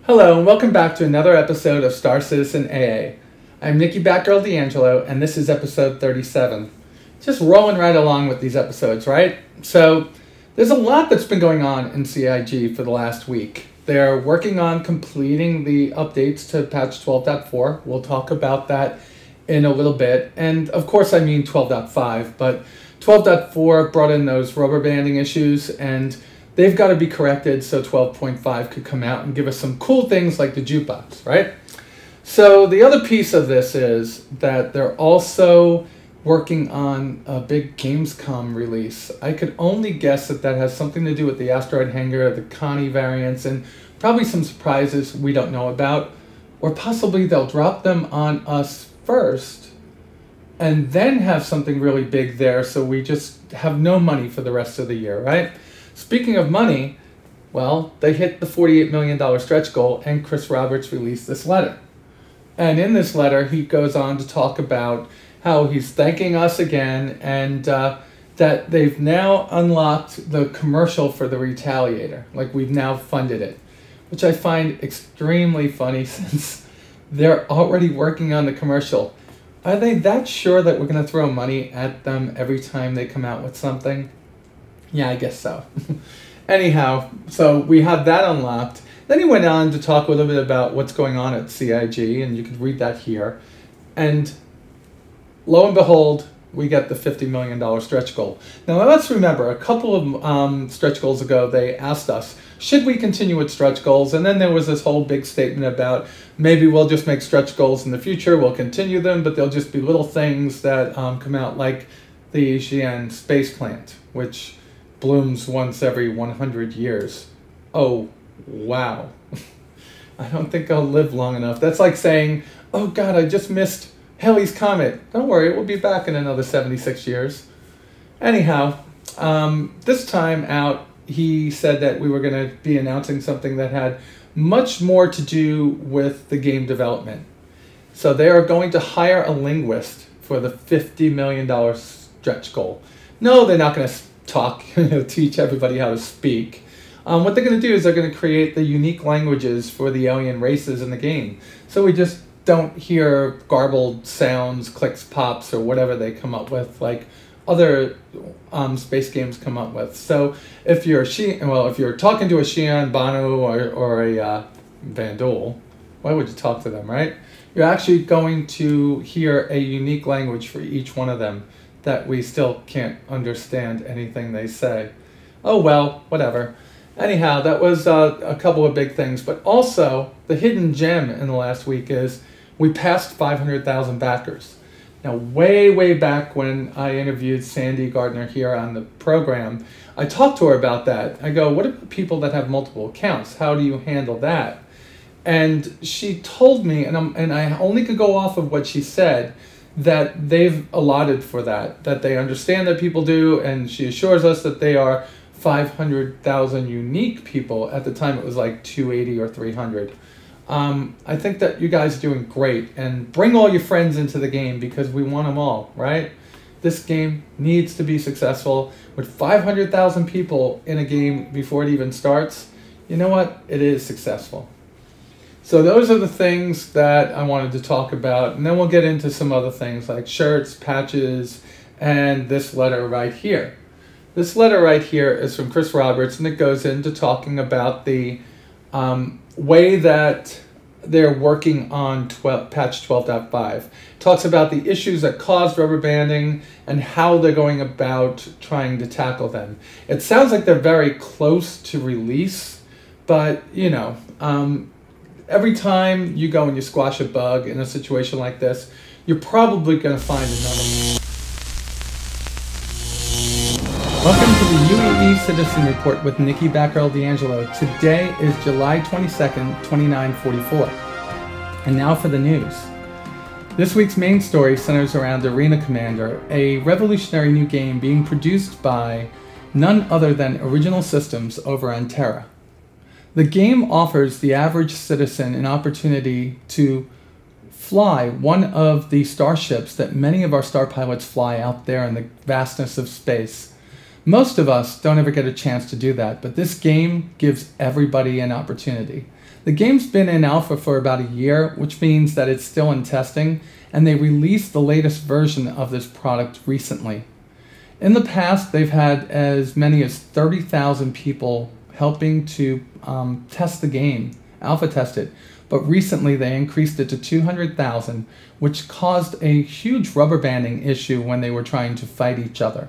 Hello and welcome back to another episode of Star Citizen AA. I'm Nikki Batgirl D'Angelo and this is episode 37. Just rolling right along with these episodes, right? So there's a lot that's been going on in CIG for the last week. They're working on completing the updates to patch 12.4. We'll talk about that in a little bit. And of course I mean 12.5, but 12.4 brought in those rubber banding issues and they've got to be corrected so 12.5 could come out and give us some cool things like the jukebox, right? So the other piece of this is that they're also working on a big Gamescom release. I could only guess that that has something to do with the Asteroid Hangar, the Connie variants, and probably some surprises we don't know about. Or possibly they'll drop them on us first and then have something really big there so we just have no money for the rest of the year, right? Speaking of money, well, they hit the $48 million stretch goal and Chris Roberts released this letter. And in this letter, he goes on to talk about how he's thanking us again and that they've now unlocked the commercial for the Retaliator. Like we've now funded it, which I find extremely funny since they're already working on the commercial. Are they that sure that we're going to throw money at them every time they come out with something? Yeah, I guess so. Anyhow, so we have that unlocked. Then he went on to talk a little bit about what's going on at CIG, and you can read that here. And lo and behold, we get the $50 million stretch goal. Now let's remember, a couple of stretch goals ago, they asked us, should we continue with stretch goals? And then there was this whole big statement about maybe we'll just make stretch goals in the future, we'll continue them, but they'll just be little things that come out like the Xi'an space plant, which blooms once every 100 years. Oh, wow. I don't think I'll live long enough. That's like saying, oh God, I just missed Halley's Comet. Don't worry, it will be back in another 76 years. Anyhow, this time out, he said that we were going to be announcing something that had much more to do with the game development. So they are going to hire a linguist for the $50 million stretch goal. No, they're not going to talk, teach everybody how to speak. What they're going to do is they're going to create the unique languages for the alien races in the game. So we just don't hear garbled sounds, clicks, pops, or whatever they come up with, like other space games come up with. So if you're if you're talking to a Xi'an, Banu, or a Vandal, why would you talk to them, right? You're actually going to hear a unique language for each one of them that we still can't understand anything they say. Oh well, whatever. Anyhow, that was a couple of big things, but also the hidden gem in the last week is we passed 500,000 backers. Now, way back when I interviewed Sandy Gardner here on the program, I talked to her about that. I go, what about people that have multiple accounts? How do you handle that? And she told me, and I only could go off of what she said, that they've allotted for that they understand that people do, and she assures us that they are 500,000 unique people. At the time it was like 280 or 300. I think that you guys are doing great, and bring all your friends into the game because we want them all, right? This game needs to be successful. With 500,000 people in a game before it even starts, you know what? It is successful. So those are the things that I wanted to talk about, and then we'll get into some other things like shirts, patches, and this letter right here. This letter right here is from Chris Roberts, and it goes into talking about the way that they're working on patch 12.5. Talks about the issues that caused rubber banding and how they're going about trying to tackle them. It sounds like they're very close to release, but you know, every time you go and you squash a bug in a situation like this, you're probably going to find another. Welcome to the UAE Citizen Report with Nikki Batgirl D'Angelo. Today is July 22nd, 2944. And now for the news. This week's main story centers around Arena Commander, a revolutionary new game being produced by none other than Original Systems over on Terra. The game offers the average citizen an opportunity to fly one of the starships that many of our star pilots fly out there in the vastness of space. Most of us don't ever get a chance to do that, but this game gives everybody an opportunity. The game's been in alpha for about a year, which means that it's still in testing, and they released the latest version of this product recently. In the past, they've had as many as 30,000 people helping to test the game, alpha test it, but recently they increased it to 200,000, which caused a huge rubber banding issue when they were trying to fight each other.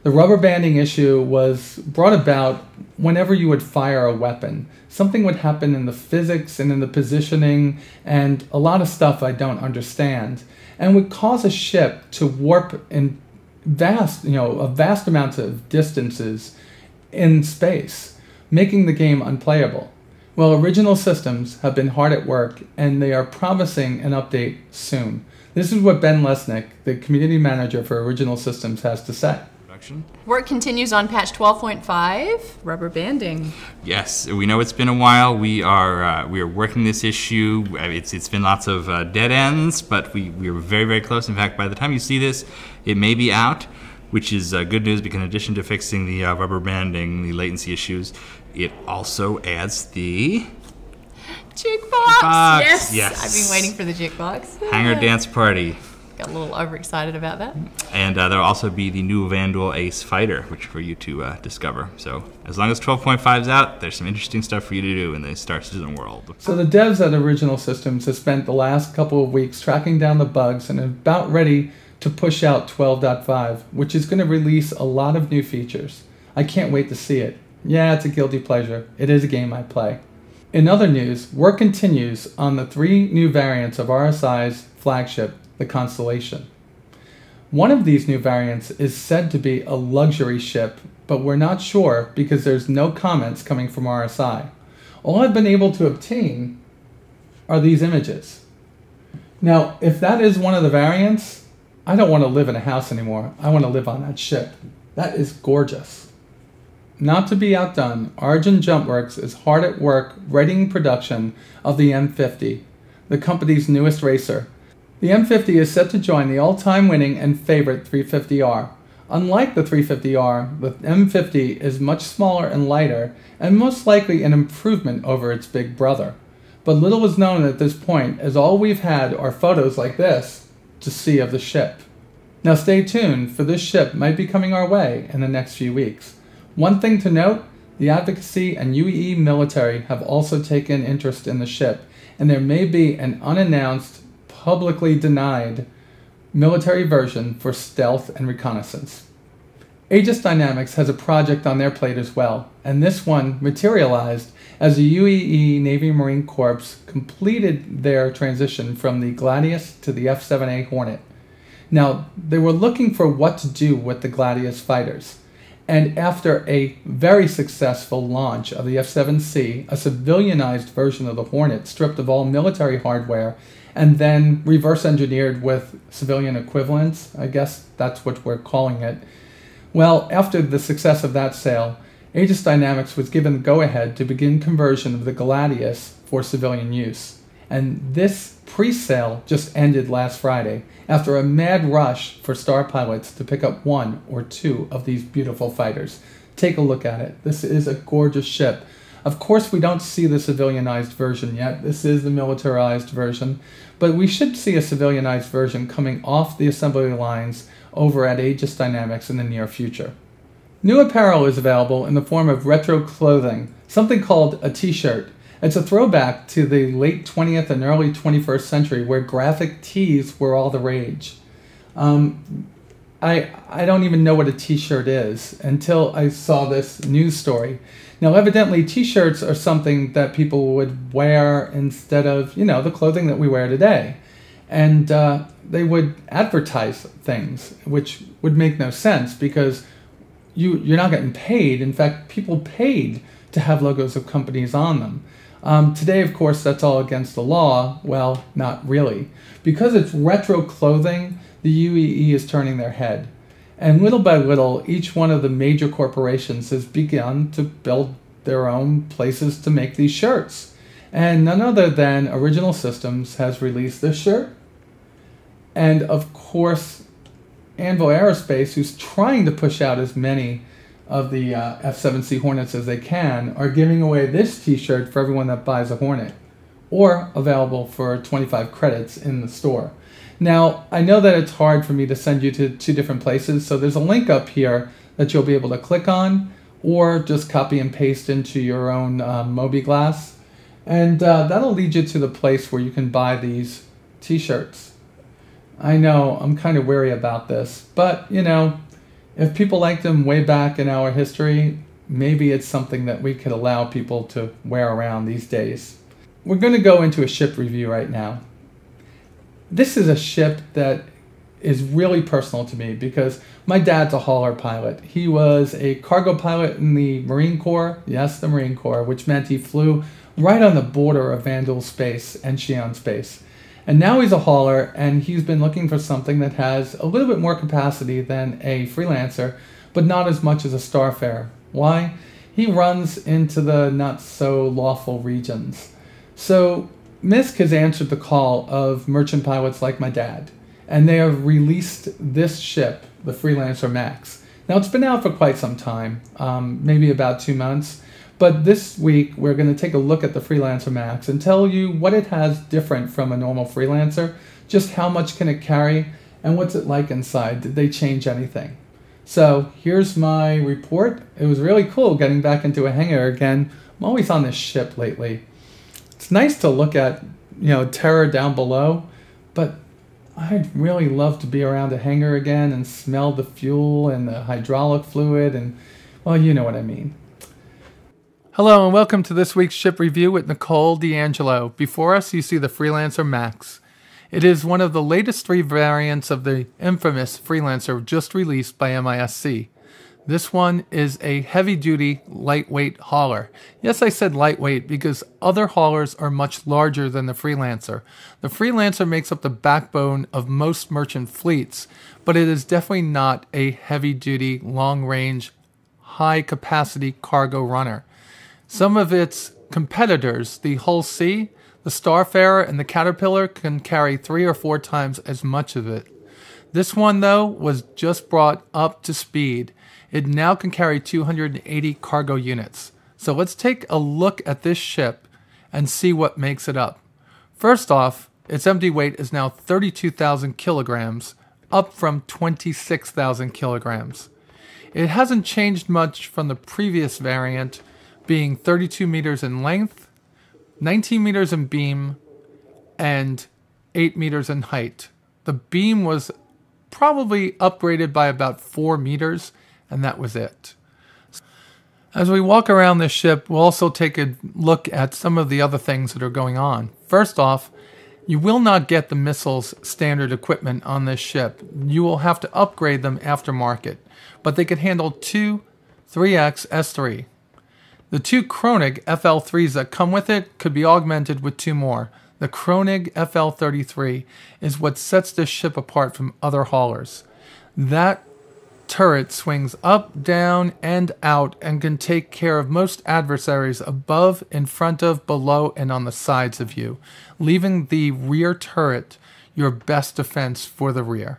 The rubber banding issue was brought about whenever you would fire a weapon. Something would happen in the physics and in the positioning and a lot of stuff I don't understand, and would cause a ship to warp in vast amounts of distances in space, making the game unplayable. Well, Original Systems have been hard at work, and they are promising an update soon. This is what Ben Lesnick, the community manager for Original Systems, has to say. Work continues on patch 12.5, rubber banding. Yes, we know it's been a while. We are working this issue. It's been lots of dead ends, but we are very, very close. In fact, by the time you see this, it may be out, which is good news because in addition to fixing the rubber banding, the latency issues, it also adds the Jukebox. Yes. I've been waiting for the jukebox. Hangar dance party. Got a little overexcited about that. And there'll also be the new Vandal Ace Fighter, which for you to discover. So as long as 12.5 is out, there's some interesting stuff for you to do in the Star Citizen world. So the devs at Original Systems have spent the last couple of weeks tracking down the bugs and are about ready to push out 12.5, which is going to release a lot of new features. I can't wait to see it. Yeah, it's a guilty pleasure. It is a game I play. In other news, work continues on the 3 new variants of RSI's flagship, the Constellation. One of these new variants is said to be a luxury ship, but we're not sure because there's no comments coming from RSI. All I've been able to obtain are these images. Now, if that is one of the variants, I don't want to live in a house anymore. I want to live on that ship. That is gorgeous. Not to be outdone, Origin Jumpworks is hard at work readying production of the M50, the company's newest racer. The M50 is set to join the all-time winning and favorite 350R. Unlike the 350R, the M50 is much smaller and lighter, and most likely an improvement over its big brother. But little is known at this point, as all we've had are photos like this to see of the ship. Now stay tuned, for this ship might be coming our way in the next few weeks. One thing to note, the advocacy and UEE military have also taken interest in the ship, and there may be an unannounced, publicly denied military version for stealth and reconnaissance. Aegis Dynamics has a project on their plate as well, and this one materialized as the UEE Navy Marine Corps completed their transition from the Gladius to the F-7A Hornet. Now, they were looking for what to do with the Gladius fighters, and after a very successful launch of the F-7C, a civilianized version of the Hornet stripped of all military hardware and then reverse engineered with civilian equivalents, I guess that's what we're calling it. Well, after the success of that sale, Aegis Dynamics was given the go-ahead to begin conversion of the Gladius for civilian use. And this pre-sale just ended last Friday after a mad rush for star pilots to pick up 1 or 2 of these beautiful fighters. Take a look at it. This is a gorgeous ship. Of course, we don't see the civilianized version yet. This is the militarized version. But we should see a civilianized version coming off the assembly lines over at Aegis Dynamics in the near future. New apparel is available in the form of retro clothing, something called a t-shirt. It's a throwback to the late 20th and early 21st century where graphic tees were all the rage. I don't even know what a t-shirt is until I saw this news story. Now, evidently, t-shirts are something that people would wear instead of, the clothing that we wear today. And they would advertise things, which would make no sense because you're not getting paid. In fact, people paid to have logos of companies on them. Today, of course, that's all against the law. Well, not really. Because it's retro clothing, the UEE is turning their head. And little by little, each one of the major corporations has begun to build their own places to make these shirts. And none other than Original Systems has released this shirt. And of course, Anvil Aerospace, who's trying to push out as many of the F-7C Hornets as they can are giving away this t-shirt for everyone that buys a Hornet, or available for 25 credits in the store. Now, I know that it's hard for me to send you to 2 different places, so there's a link up here that you'll be able to click on, or just copy and paste into your own mobiGlas, and that'll lead you to the place where you can buy these t-shirts. I know, I'm kind of wary about this, but you know, if people liked them way back in our history, maybe it's something that we could allow people to wear around these days. We're going to go into a ship review right now. This is a ship that is really personal to me because my dad's a hauler pilot. He was a cargo pilot in the Marine Corps, yes, the Marine Corps, which meant he flew right on the border of Vandal space and Xi'an space. And now he's a hauler, and he's been looking for something that has a little bit more capacity than a Freelancer, but not as much as a Starfarer. Why? He runs into the not-so-lawful regions. So MISC has answered the call of merchant pilots like my dad, and they have released this ship, the Freelancer Max. Now, it's been out for quite some time, maybe about 2 months, but this week we're going to take a look at the Freelancer Max and tell you what it has different from a normal Freelancer, just how much can it carry, and what's it like inside. Did they change anything? So here's my report. It was really cool getting back into a hangar again. I'm always on this ship lately. It's nice to look at, you know, terror down below, but I'd really love to be around a hangar again and smell the fuel and the hydraulic fluid and, well, you know what I mean. Hello and welcome to this week's ship review with Nicole D'Angelo. Before us you see the Freelancer Max. It is one of the latest 3 variants of the infamous Freelancer just released by MISC. This one is a heavy-duty, lightweight hauler. Yes, I said lightweight because other haulers are much larger than the Freelancer. The Freelancer makes up the backbone of most merchant fleets, but it is definitely not a heavy-duty, long-range, high-capacity cargo runner. Some of its competitors, the Hull C, the Starfarer, and the Caterpillar, can carry 3 or 4 times as much of it. This one, though, was just brought up to speed. It now can carry 280 cargo units. So let's take a look at this ship and see what makes it up. First off, its empty weight is now 32,000 kilograms, up from 26,000 kilograms. It hasn't changed much from the previous variant, being 32 meters in length, 19 meters in beam, and 8 meters in height. The beam was probably upgraded by about 4 meters, and that was it. As we walk around this ship, we'll also take a look at some of the other things that are going on. First off, you will not get the missiles standard equipment on this ship. You will have to upgrade them aftermarket, but they can handle 2 3X S3. The 2 Kronig FL3s that come with it could be augmented with 2 more. The Kronig FL33 is what sets this ship apart from other haulers. That turret swings up, down, and out and can take care of most adversaries above, in front of, below, and on the sides of you, leaving the rear turret your best defense for the rear.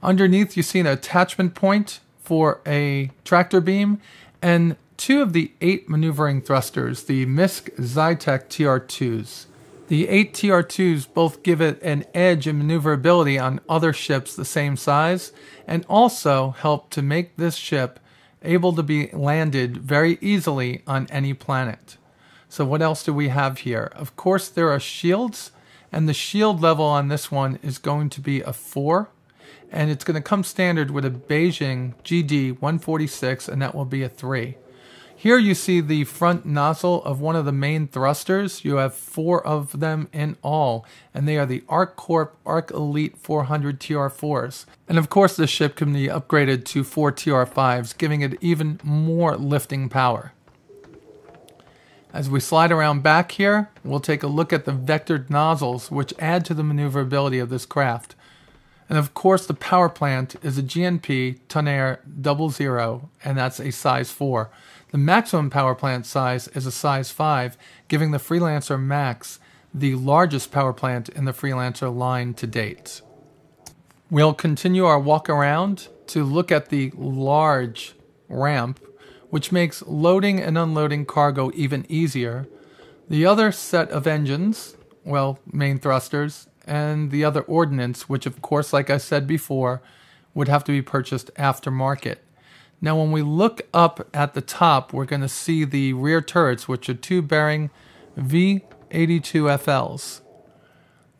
Underneath you see an attachment point for a tractor beam and 2 of the 8 maneuvering thrusters, the MISC Zytec TR2s. The 8 TR2s both give it an edge in maneuverability on other ships the same size, and also help to make this ship able to be landed very easily on any planet. So what else do we have here? Of course there are shields, and the shield level on this one is going to be a 4, and it's going to come standard with a Beijing GD 146, and that will be a 3. Here you see the front nozzle of one of the main thrusters. You have 4 of them in all, and they are the ArcCorp Arc Elite 400 TR4s. And of course this ship can be upgraded to 4 TR5s, giving it even more lifting power. As we slide around back here, we'll take a look at the vectored nozzles, which add to the maneuverability of this craft. And of course the power plant is a GNP Tonnerre 00, and that's a size 4. The maximum power plant size is a size 5, giving the Freelancer Max the largest power plant in the Freelancer line to date. We'll continue our walk around to look at the large ramp, which makes loading and unloading cargo even easier. The other set of engines, well, main thrusters, and the other ordnance, which of course, like I said before, would have to be purchased aftermarket. Now when we look up at the top, we're going to see the rear turrets, which are two bearing V82FLs.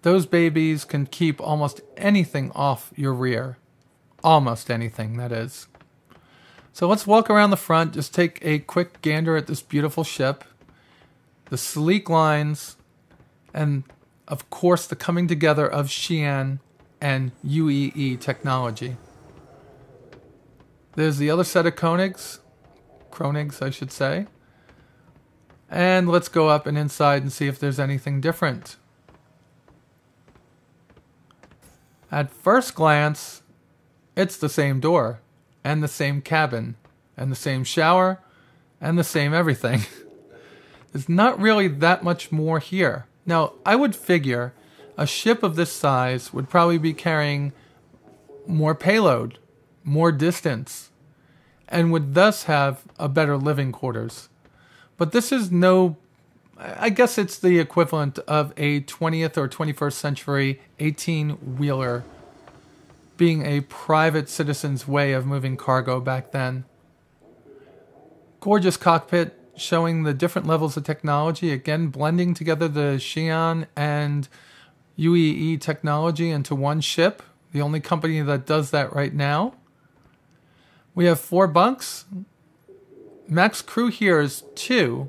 Those babies can keep almost anything off your rear. Almost anything, that is. So let's walk around the front, just take a quick gander at this beautiful ship. The sleek lines, and of course the coming together of Xi'an and UEE technology. There's the other set of Koenigs I should say. And let's go up and inside and see if there's anything different. At first glance, it's the same door, and the same cabin, and the same shower, and the same everything. There's not really that much more here. Now, I would figure a ship of this size would probably be carrying more payload, more distance, and would thus have a better living quarters. But this is I guess it's the equivalent of a 20th or 21st century 18-wheeler being a private citizen's way of moving cargo back then. Gorgeous cockpit showing the different levels of technology, again blending together the Xi'an and UEE technology into one ship, the only company that does that right now. We have 4 bunks. Max crew here is 2.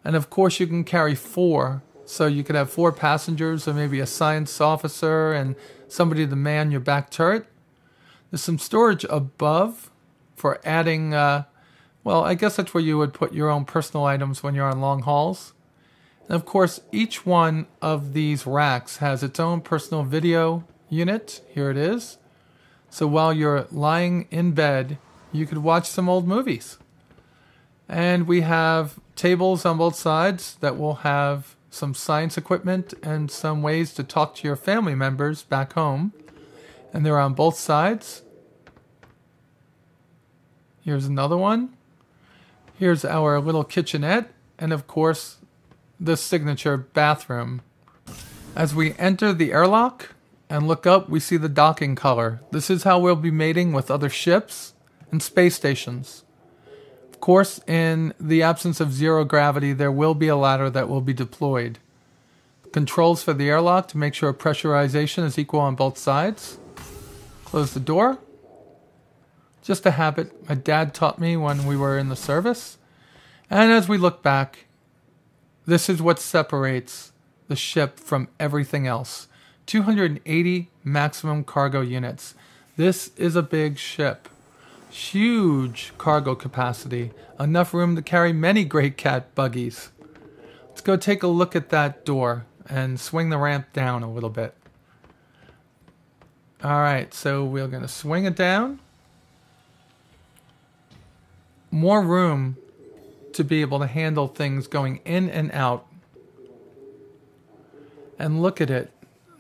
And of course you can carry 4. So you could have 4 passengers or maybe a science officer and somebody to man your back turret. There's some storage above for adding, well, I guess that's where you would put your own personal items when you're on long hauls. And of course, each one of these racks has its own personal video unit. Here it is. So while you're lying in bed, you could watch some old movies. And we have tables on both sides that will have some science equipment and some ways to talk to your family members back home. And they're on both sides. Here's another one. Here's our little kitchenette. And of course, the signature bathroom. As we enter the airlock and look up, we see the docking color. This is how we'll be mating with other ships and space stations. Of course, in the absence of zero gravity, there will be a ladder that will be deployed. Controls for the airlock to make sure pressurization is equal on both sides. Close the door. Just a habit my dad taught me when we were in the service. And as we look back, this is what separates the ship from everything else. 280 maximum cargo units. This is a big ship. Huge cargo capacity. Enough room to carry many Great Cat buggies. Let's go take a look at that door and swing the ramp down a little bit. Alright, so we're going to swing it down. More room to be able to handle things going in and out. And look at it.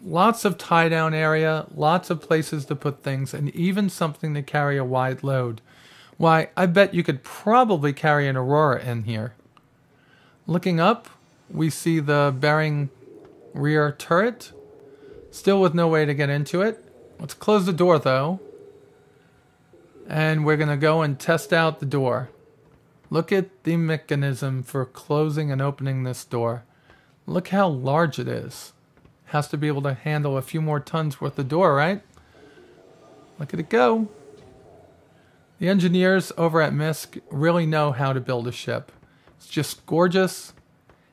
Lots of tie-down area, lots of places to put things, and even something to carry a wide load. Why, I bet you could probably carry an Aurora in here. Looking up, we see the bearing rear turret, still with no way to get into it. Let's close the door though, and we're going to go and test out the door. Look at the mechanism for closing and opening this door. Look how large it is. Has to be able to handle a few more tons worth of door, right? Look at it go. The engineers over at MISC really know how to build a ship. It's just gorgeous.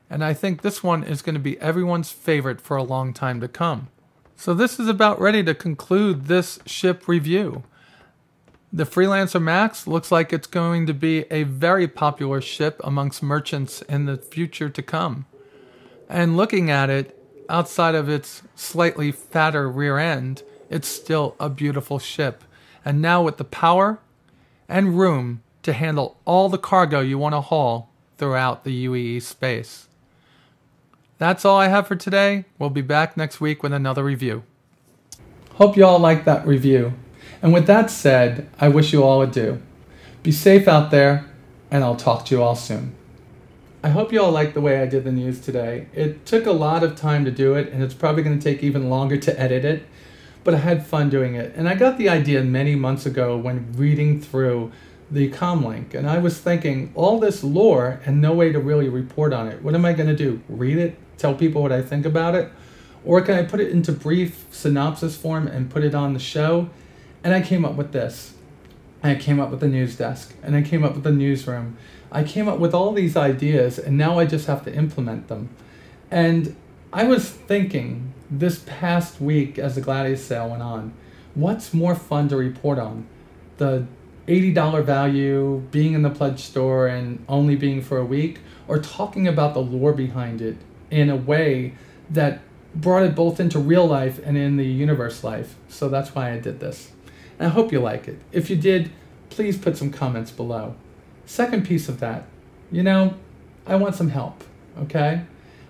And I think this one is going to be everyone's favorite for a long time to come. So this is about ready to conclude this ship review. The Freelancer Max looks like it's going to be a very popular ship amongst merchants in the future to come. And looking at it, outside of its slightly fatter rear end, it's still a beautiful ship. And now with the power and room to handle all the cargo you want to haul throughout the UEE space. That's all I have for today. We'll be back next week with another review. Hope you all liked that review. And with that said, I wish you all adieu. Be safe out there, and I'll talk to you all soon. I hope you all liked the way I did the news today. It took a lot of time to do it, and it's probably going to take even longer to edit it, but I had fun doing it. And I got the idea many months ago when reading through the comlink, and I was thinking, all this lore and no way to really report on it. What am I going to do? Read it? Tell people what I think about it? Or can I put it into brief synopsis form and put it on the show? And I came up with this. I came up with the news desk, and I came up with the newsroom. I came up with all these ideas, and now I just have to implement them. And I was thinking this past week as the Gladius sale went on, what's more fun to report on? The $80 value, being in the pledge store and only being for a week, or talking about the lore behind it in a way that brought it both into real life and in the universe life. So that's why I did this. And I hope you like it. If you did, please put some comments below. Second piece of that, I want some help, okay?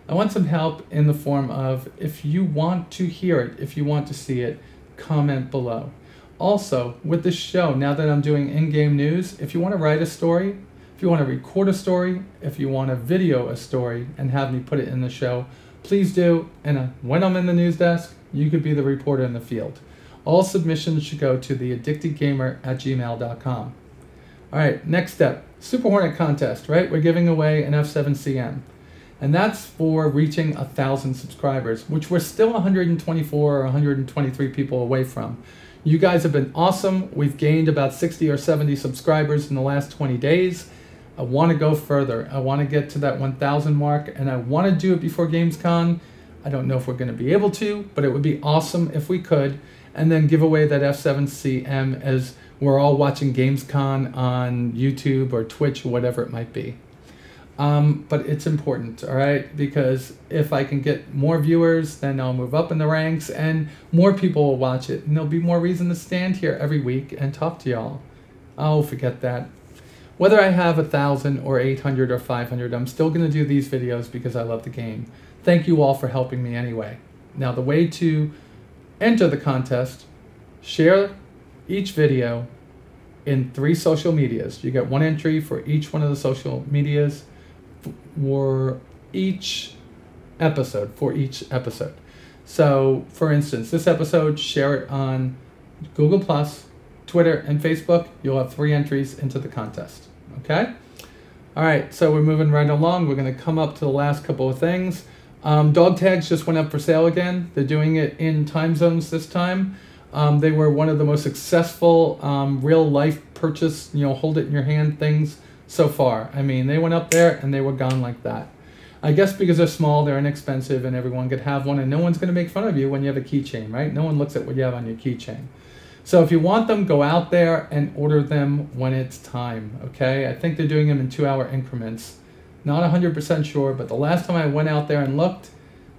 I want some help in the form of, if you want to hear it, if you want to see it, comment below. Also, with this show, now that I'm doing in-game news, if you want to write a story, if you want to record a story, if you want to video a story and have me put it in the show, please do. And when I'm in the news desk, you could be the reporter in the field. All submissions should go to theaddictedgamer@gmail.com. All right, next step, Super Hornet contest, right? We're giving away an F7CM. And that's for reaching 1,000 subscribers, which we're still 124 or 123 people away from. You guys have been awesome. We've gained about 60 or 70 subscribers in the last 20 days. I want to go further. I want to get to that 1,000 mark, and I want to do it before Gamescom. I don't know if we're going to be able to, but it would be awesome if we could. And then give away that F7CM as we're all watching Gamescom on YouTube or Twitch or whatever it might be. But it's important, all right? Because if I can get more viewers, then I'll move up in the ranks and more people will watch it. And there'll be more reason to stand here every week and talk to y'all. Oh, forget that. Whether I have 1,000 or 800 or 500, I'm still going to do these videos because I love the game. Thank you all for helping me anyway. Now, the way to enter the contest, share each video in 3 social medias. You get 1 entry for each one of the social medias for each episode, So, for instance, this episode, share it on Google+, Twitter, and Facebook. You'll have 3 entries into the contest, okay? All right, so we're moving right along. We're going to come up to the last couple of things. Dog tags just went up for sale again. They're doing it in time zones this time. They were one of the most successful real-life purchase, hold it in your hand things so far. I mean, they went up there and they were gone like that. I guess because they're small, they're inexpensive, and everyone could have one, and no one's going to make fun of you when you have a keychain, right? No one looks at what you have on your keychain. So if you want them, go out there and order them when it's time, okay? I think they're doing them in 2-hour increments. Not 100% sure, but the last time I went out there and looked,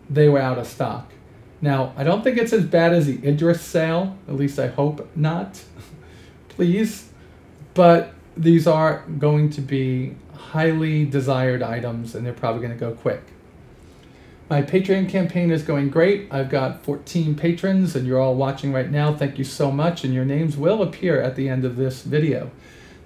they were out of stock. Now, I don't think it's as bad as the Idris sale, at least I hope not, please, but these are going to be highly desired items, and they're probably going to go quick. My Patreon campaign is going great. I've got 14 patrons, and you're all watching right now. Thank you so much, and your names will appear at the end of this video.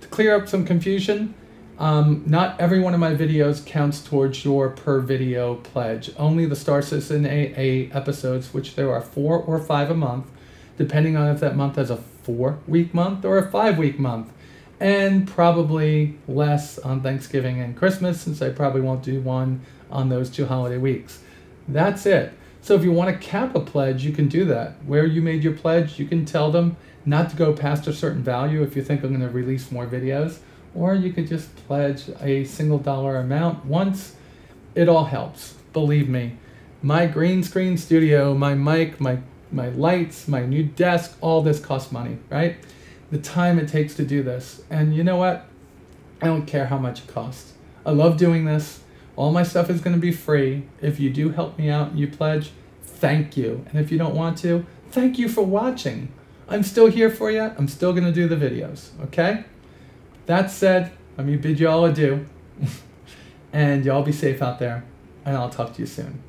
To clear up some confusion, not every one of my videos counts towards your per video pledge. Only the Star Citizen AA episodes, which there are 4 or 5 a month, depending on if that month has a 4-week month or a 5-week month. And probably less on Thanksgiving and Christmas, since I probably won't do one on those 2 holiday weeks. That's it. So if you want to cap a pledge, you can do that. Where you made your pledge, you can tell them not to go past a certain value if you think I'm going to release more videos. Or you could just pledge a single dollar amount once. It all helps. Believe me. My green screen studio, my mic, my lights, my new desk, all this costs money, right? The time it takes to do this. And you know what? I don't care how much it costs. I love doing this. All my stuff is going to be free. If you do help me out and you pledge, thank you. And if you don't want to, thank you for watching. I'm still here for you. I'm still going to do the videos, okay? That said, let me bid you all adieu. And y'all be safe out there. And I'll talk to you soon.